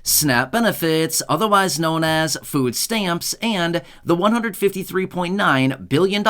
SNAP benefits, otherwise known as food stamps, and the $153.9 billion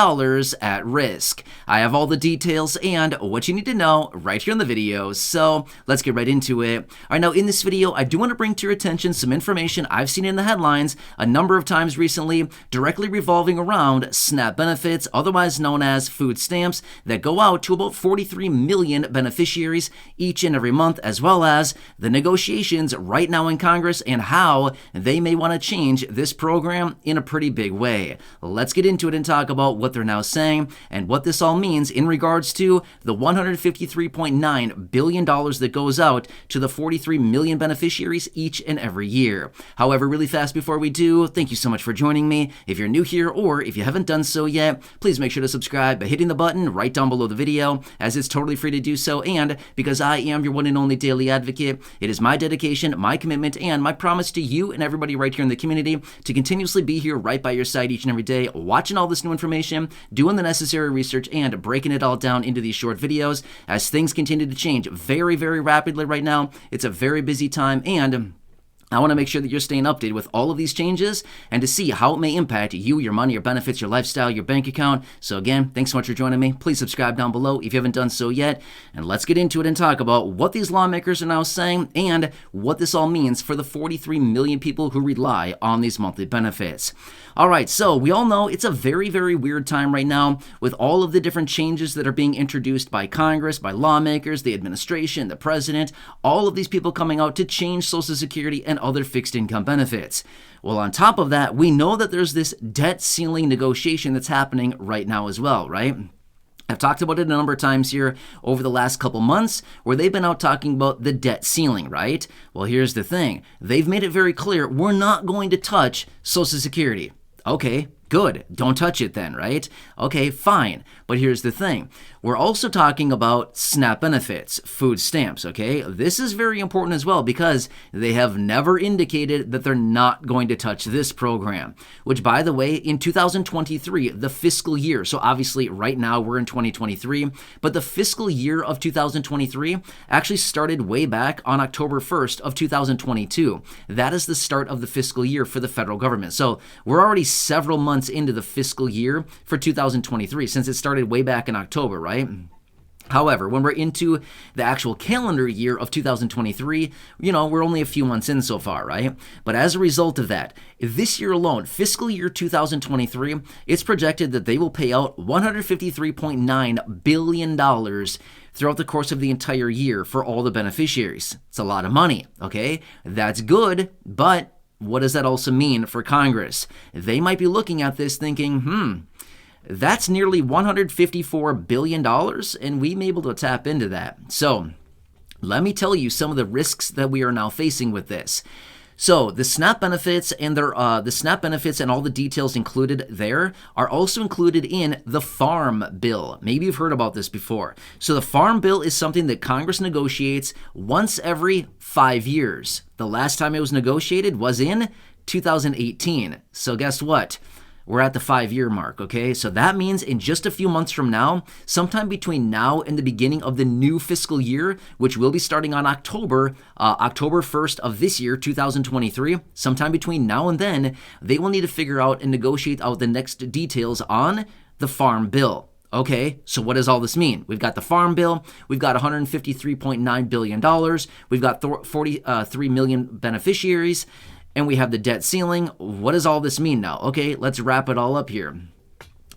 at risk. I have all the details and what you need to know right here in the video, so let's get right into it. All right, now in this video, I do want to bring to your attention some information I've seen in the headlines a number of times recently, directly revolving around SNAP benefits, otherwise known as food stamps, that go out to about 43 million beneficiaries each and every month, as well as the negotiations right now in Congress and how they may want to change this program in a pretty big way. Let's get into it and talk about what they're now saying and what this all means in regards to the $153.9 billion that goes out to the 43 million beneficiaries each and every year. However, really fast before we do, thank you so much for joining me. If you're new here or if you haven't done so yet, please make sure to subscribe by hitting the button right down below the video, as it's totally free to do so. And because I am your one and only daily advocate, it is my dedication, my commitment, and my promise to you and everybody right here in the community to continuously be here right by your side each and every day, watching all this new information, doing the necessary research, and breaking it all down into these short videos as things continue to change very, very rapidly right now. It's a very busy time, and I want to make sure that you're staying updated with all of these changes and to see how it may impact you, your money, your benefits, your lifestyle, your bank account. So again, thanks so much for joining me. Please subscribe down below if you haven't done so yet. And let's get into it and talk about what these lawmakers are now saying and what this all means for the 43 million people who rely on these monthly benefits. All right, so we all know it's a very, very weird time right now with all of the different changes that are being introduced by Congress, by lawmakers, the administration, the president, all of these people coming out to change Social Security and other fixed income benefits. Well, on top of that, we know that there's this debt ceiling negotiation that's happening right now as well, right? I've talked about it a number of times here over the last couple months where they've been out talking about the debt ceiling, right? Well, here's the thing. They've made it very clear we're not going to touch Social Security. Okay, good. Don't touch it then, right? Okay, fine. But here's the thing. We're also talking about SNAP benefits, food stamps, okay? This is very important as well because they have never indicated that they're not going to touch this program, which, by the way, in 2023, the fiscal year, so obviously right now we're in 2023, but the fiscal year of 2023 actually started way back on October 1st of 2022. That is the start of the fiscal year for the federal government. So we're already several months into the fiscal year for 2023 since it started way back in October, right? However, when we're into the actual calendar year of 2023, we're only a few months in so far, right? But as a result of that, this year alone, fiscal year 2023, it's projected that they will pay out $153.9 billion throughout the course of the entire year for all the beneficiaries. It's a lot of money, okay? That's good, but what does that also mean for Congress? They might be looking at this thinking, that's nearly $154 billion, and we may be able to tap into that. So let me tell you some of the risks that we are now facing with this. So the SNAP benefits and all the details included there are also included in the Farm Bill. Maybe you've heard about this before. So the Farm Bill is something that Congress negotiates once every 5 years. The last time it was negotiated was in 2018. So guess what? We're at the 5-year mark, okay? So that means in just a few months from now, sometime between now and the beginning of the new fiscal year, which will be starting on October 1st of this year, 2023, sometime between now and then, they will need to figure out and negotiate out the next details on the Farm Bill. Okay, so what does all this mean? We've got the Farm Bill, we've got $153.9 billion, we've got 43 million beneficiaries, and we have the debt ceiling. What does all this mean now? Okay, let's wrap it all up here.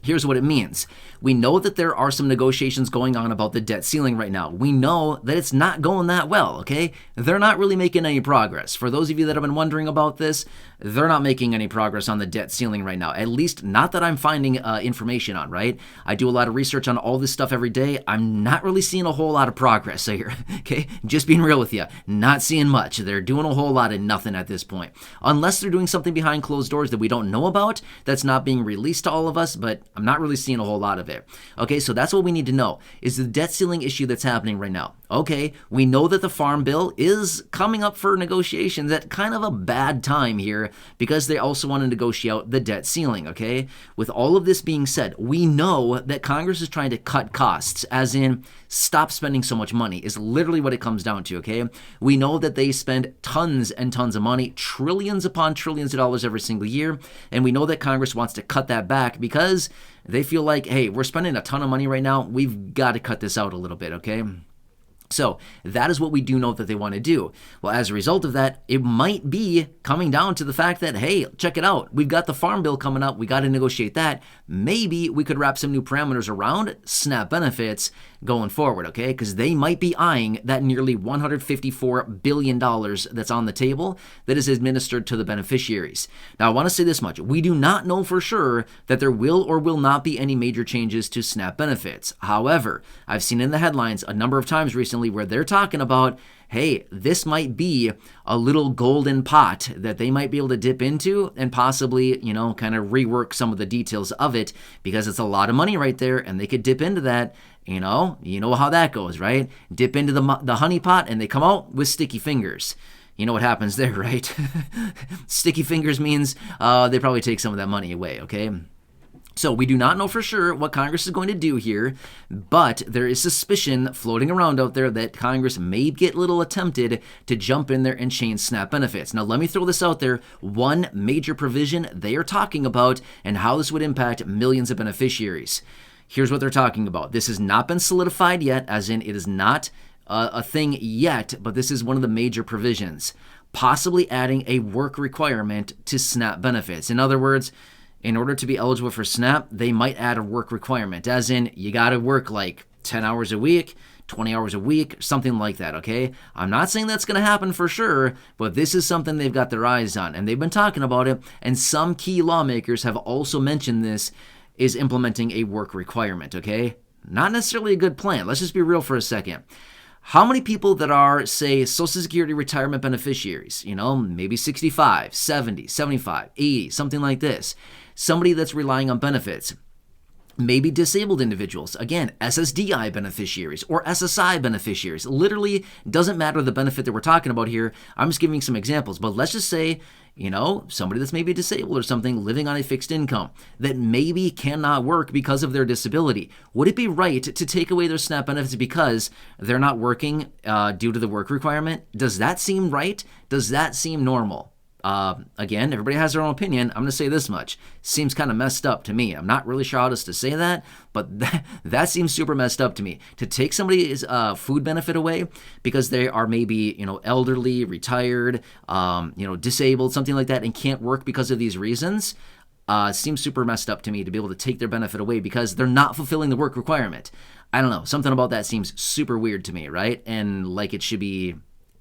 Here's what it means. We know that there are some negotiations going on about the debt ceiling right now. We know that it's not going that well, okay? They're not really making any progress. For those of you that have been wondering about this, they're not making any progress on the debt ceiling right now. At least not that I'm finding information on, right? I do a lot of research on all this stuff every day. I'm not really seeing a whole lot of progress here, okay? Just being real with you. Not seeing much. They're doing a whole lot of nothing at this point. Unless they're doing something behind closed doors that we don't know about, that's not being released to all of us, but I'm not really seeing a whole lot of it. Okay, so that's what we need to know, is the debt ceiling issue that's happening right now. Okay, we know that the farm bill is coming up for negotiations at kind of a bad time here because they also want to negotiate out the debt ceiling, okay? With all of this being said, we know that Congress is trying to cut costs, as in stop spending so much money is literally what it comes down to, okay? We know that they spend tons and tons of money, trillions upon trillions of dollars every single year, and we know that Congress wants to cut that back because they feel like, hey, we're spending a ton of money right now, we've got to cut this out a little bit, okay? So that is what we do know that they want to do. Well, as a result of that, it might be coming down to the fact that, hey, check it out. We've got the farm bill coming up. We got to negotiate that. Maybe we could wrap some new parameters around SNAP benefits going forward, okay? Because they might be eyeing that nearly $154 billion that's on the table that is administered to the beneficiaries. Now, I want to say this much. We do not know for sure that there will or will not be any major changes to SNAP benefits. However, I've seen in the headlines a number of times recently where they're talking about, hey, this might be a little golden pot that they might be able to dip into and possibly, kind of rework some of the details of it because it's a lot of money right there and they could dip into that. You know how that goes, right? Dip into the honey pot and they come out with sticky fingers. You know what happens there, right? Sticky fingers means they probably take some of that money away, okay? So we do not know for sure what Congress is going to do here, but there is suspicion floating around out there that Congress may get a little attempted to jump in there and change SNAP benefits. Now, let me throw this out there. One major provision they are talking about and how this would impact millions of beneficiaries. Here's what they're talking about. This has not been solidified yet, as in it is not a thing yet, but this is one of the major provisions. Possibly adding a work requirement to SNAP benefits. In other words, in order to be eligible for SNAP, they might add a work requirement, as in you got to work like 10 hours a week, 20 hours a week, something like that, okay? I'm not saying that's going to happen for sure, but this is something they've got their eyes on, and they've been talking about it, and some key lawmakers have also mentioned this is implementing a work requirement, okay? Not necessarily a good plan. Let's just be real for a second. How many people that are, say, Social Security retirement beneficiaries, maybe 65, 70, 75, 80, something like this, somebody that's relying on benefits, maybe disabled individuals, again, SSDI beneficiaries or SSI beneficiaries, literally doesn't matter the benefit that we're talking about here. I'm just giving some examples, but let's just say, somebody that's maybe disabled or something living on a fixed income that maybe cannot work because of their disability. Would it be right to take away their SNAP benefits because they're not working due to the work requirement? Does that seem right? Does that seem normal? Again, everybody has their own opinion. I'm going to say this much. Seems kind of messed up to me. I'm not really sure how else to say that, but that seems super messed up to me. To take somebody's food benefit away because they are maybe, elderly, retired, disabled, something like that, and can't work because of these reasons, seems super messed up to me to be able to take their benefit away because they're not fulfilling the work requirement. I don't know. Something about that seems super weird to me, right? And like it should be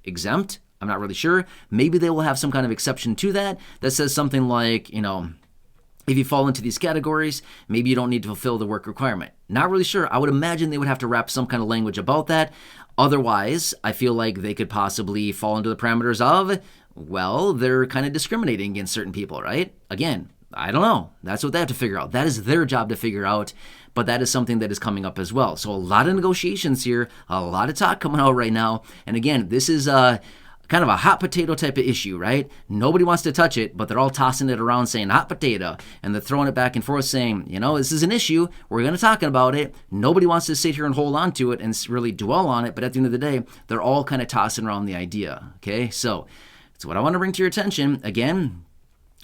exempt. I'm not really sure. Maybe they will have some kind of exception to that says something like, if you fall into these categories, maybe you don't need to fulfill the work requirement. Not really sure. I would imagine they would have to wrap some kind of language about that. Otherwise, I feel like they could possibly fall into the parameters of, well, they're kind of discriminating against certain people, right? Again, I don't know. That's what they have to figure out. That is their job to figure out, but that is something that is coming up as well. So a lot of negotiations here, a lot of talk coming out right now. And again, this is kind of a hot potato type of issue, right? Nobody wants to touch it, but they're all tossing it around saying hot potato, and they're throwing it back and forth saying, this is an issue. We're going to talk about it. Nobody wants to sit here and hold on to it and really dwell on it, but at the end of the day, they're all kind of tossing around the idea, okay? So that's what I want to bring to your attention. Again,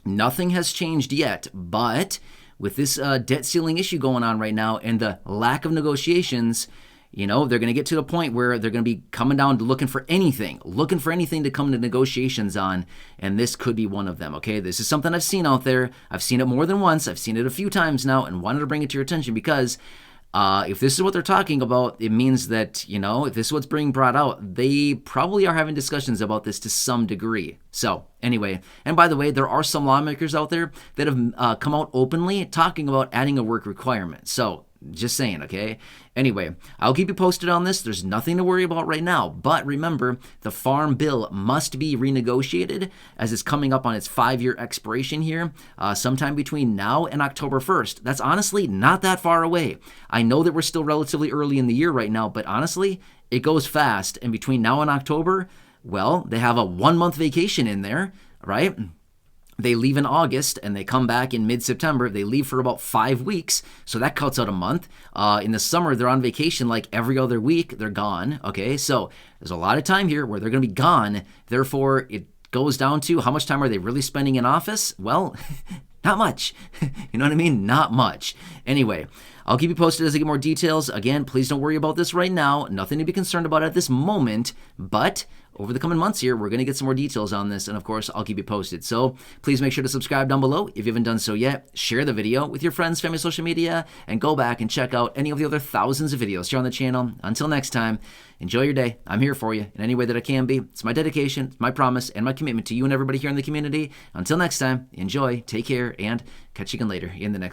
nothing has changed yet, but with this debt ceiling issue going on right now and the lack of negotiations, they're going to get to the point where they're going to be coming down to looking for anything to come to negotiations on, and this could be one of them, okay? This is something I've seen out there. I've seen it more than once. I've seen it a few times now and wanted to bring it to your attention because if this is what they're talking about, it means that, if this is what's being brought out, they probably are having discussions about this to some degree. So anyway, and by the way, there are some lawmakers out there that have come out openly talking about adding a work requirement. So Just saying, okay? Anyway, I'll keep you posted on this. There's nothing to worry about right now. But remember, the Farm Bill must be renegotiated as it's coming up on its 5-year expiration here, sometime between now and October 1st. That's honestly not that far away. I know that we're still relatively early in the year right now, but honestly, it goes fast. And between now and October, well, they have a 1-month vacation in there, right? They leave in August and they come back in mid-September. They leave for about 5 weeks, so that cuts out a month. In the summer, they're on vacation like every other week. They're gone, okay? So there's a lot of time here where they're going to be gone. Therefore, it goes down to how much time are they really spending in office? Well, not much. You know what I mean? Not much. Anyway, I'll keep you posted as I get more details. Again, please don't worry about this right now. Nothing to be concerned about at this moment, but over the coming months here, we're going to get some more details on this, and of course, I'll keep you posted. So please make sure to subscribe down below if you haven't done so yet. Share the video with your friends, family, social media, and go back and check out any of the other thousands of videos here on the channel. Until next time, enjoy your day. I'm here for you in any way that I can be. It's my dedication, it's my promise, and my commitment to you and everybody here in the community. Until next time, enjoy, take care, and catch you again later in the next